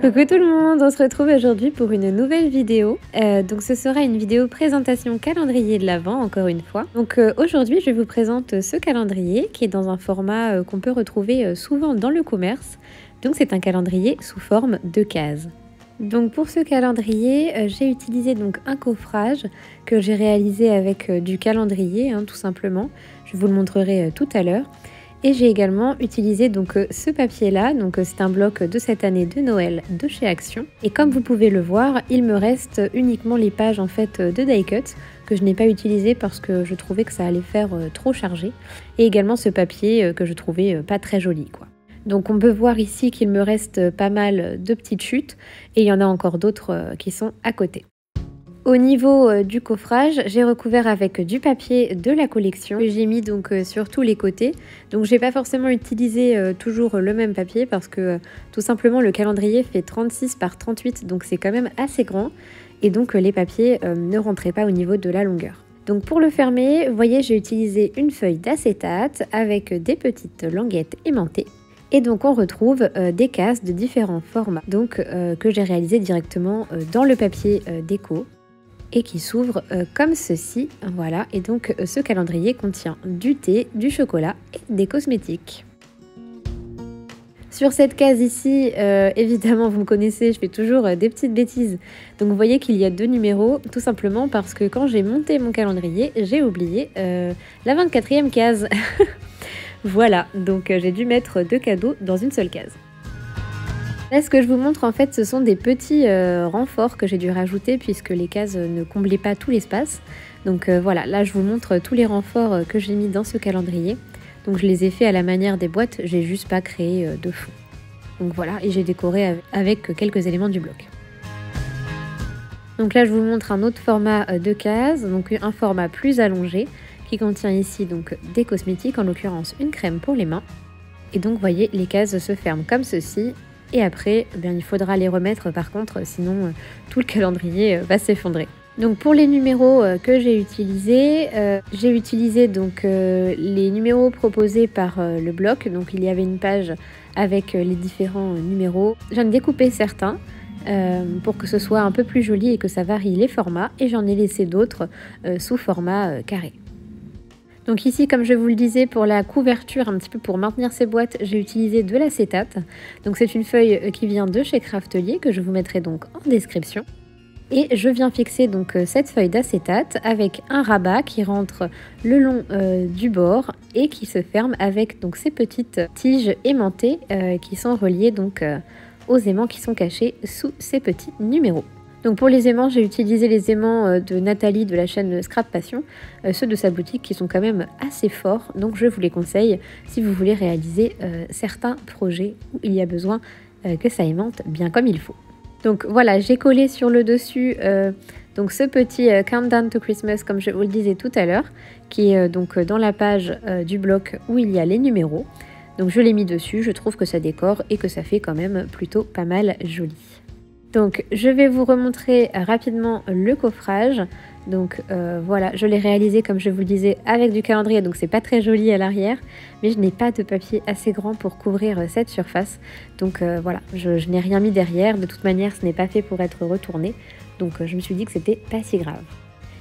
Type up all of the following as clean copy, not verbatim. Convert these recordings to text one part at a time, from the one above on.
Coucou tout le monde, on se retrouve aujourd'hui pour une nouvelle vidéo. Donc ce sera une vidéo présentation calendrier de l'Avent encore une fois. Donc aujourd'hui je vous présente ce calendrier qui est dans un format qu'on peut retrouver souvent dans le commerce. Donc c'est un calendrier sous forme de cases. Donc pour ce calendrier, j'ai utilisé donc un coffrage que j'ai réalisé avec du calendrier tout simplement. Je vous le montrerai tout à l'heure. Et j'ai également utilisé donc ce papier là, donc c'est un bloc de cette année de Noël de chez Action. Et comme vous pouvez le voir, il me reste uniquement les pages en fait de die cut que je n'ai pas utilisé parce que je trouvais que ça allait faire trop chargé. Et également ce papier que je trouvais pas très joli quoi. Donc on peut voir ici qu'il me reste pas mal de petites chutes et il y en a encore d'autres qui sont à côté. Au niveau du coffrage, j'ai recouvert avec du papier de la collection que j'ai mis donc sur tous les côtés. Donc j'ai pas forcément utilisé toujours le même papier parce que tout simplement le calendrier fait 36 par 38 donc c'est quand même assez grand et donc les papiers ne rentraient pas au niveau de la longueur. Donc pour le fermer, vous voyez j'ai utilisé une feuille d'acétate avec des petites languettes aimantées. Et donc on retrouve des cases de différents formats donc, que j'ai réalisé directement dans le papier déco. Et qui s'ouvre comme ceci, voilà, et donc ce calendrier contient du thé, du chocolat et des cosmétiques. Sur cette case ici, évidemment vous me connaissez, je fais toujours des petites bêtises, donc vous voyez qu'il y a 2 numéros, tout simplement parce que quand j'ai monté mon calendrier, j'ai oublié la 24e case. Voilà, donc j'ai dû mettre 2 cadeaux dans une seule case. Là, ce que je vous montre, en fait, ce sont des petits renforts que j'ai dû rajouter puisque les cases ne comblaient pas tout l'espace. Donc voilà, là, je vous montre tous les renforts que j'ai mis dans ce calendrier. Donc je les ai fait à la manière des boîtes, j'ai juste pas créé de fond. Donc voilà, et j'ai décoré avec quelques éléments du bloc. Donc là, je vous montre un autre format de cases, donc un format plus allongé qui contient ici donc des cosmétiques, en l'occurrence une crème pour les mains. Et donc, vous voyez, les cases se ferment comme ceci. Et après, eh bien, il faudra les remettre par contre, sinon tout le calendrier va s'effondrer. Donc pour les numéros que j'ai utilisé donc les numéros proposés par le bloc. Donc il y avait une page avec les différents numéros. J'en ai découpé certains pour que ce soit un peu plus joli et que ça varie les formats. Et j'en ai laissé d'autres sous format carré. Donc ici, comme je vous le disais, pour la couverture, un petit peu pour maintenir ces boîtes, j'ai utilisé de l'acétate. Donc c'est une feuille qui vient de chez Craftelier, que je vous mettrai donc en description. Et je viens fixer donc cette feuille d'acétate avec un rabat qui rentre le long du bord et qui se ferme avec donc ces petites tiges aimantées qui sont reliées donc aux aimants qui sont cachés sous ces petits numéros. Donc pour les aimants, j'ai utilisé les aimants de Nathalie de la chaîne Scrap Passion, ceux de sa boutique qui sont quand même assez forts, donc je vous les conseille si vous voulez réaliser certains projets où il y a besoin que ça aimante bien comme il faut. Donc voilà, j'ai collé sur le dessus donc ce petit Countdown to Christmas comme je vous le disais tout à l'heure, qui est donc dans la page du bloc où il y a les numéros. Donc je l'ai mis dessus, je trouve que ça décore et que ça fait quand même plutôt pas mal joli. Donc je vais vous remontrer rapidement le coffrage. Donc voilà, je l'ai réalisé comme je vous le disais avec du calendrier, donc c'est pas très joli à l'arrière, mais je n'ai pas de papier assez grand pour couvrir cette surface. Donc voilà, je n'ai rien mis derrière, de toute manière ce n'est pas fait pour être retourné, donc je me suis dit que c'était pas si grave.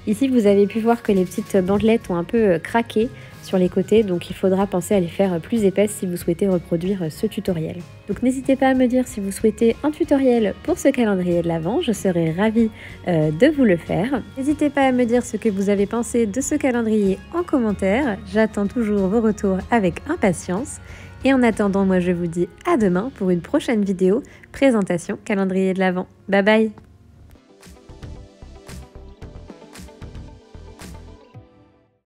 Ici vous avez pu voir que les petites bandelettes ont un peu craqué sur les côtés, donc il faudra penser à les faire plus épaisses si vous souhaitez reproduire ce tutoriel. Donc n'hésitez pas à me dire si vous souhaitez un tutoriel pour ce calendrier de l'Avent, je serai ravie de vous le faire. N'hésitez pas à me dire ce que vous avez pensé de ce calendrier en commentaire, j'attends toujours vos retours avec impatience. Et en attendant, moi je vous dis à demain pour une prochaine vidéo présentation calendrier de l'Avent. Bye bye!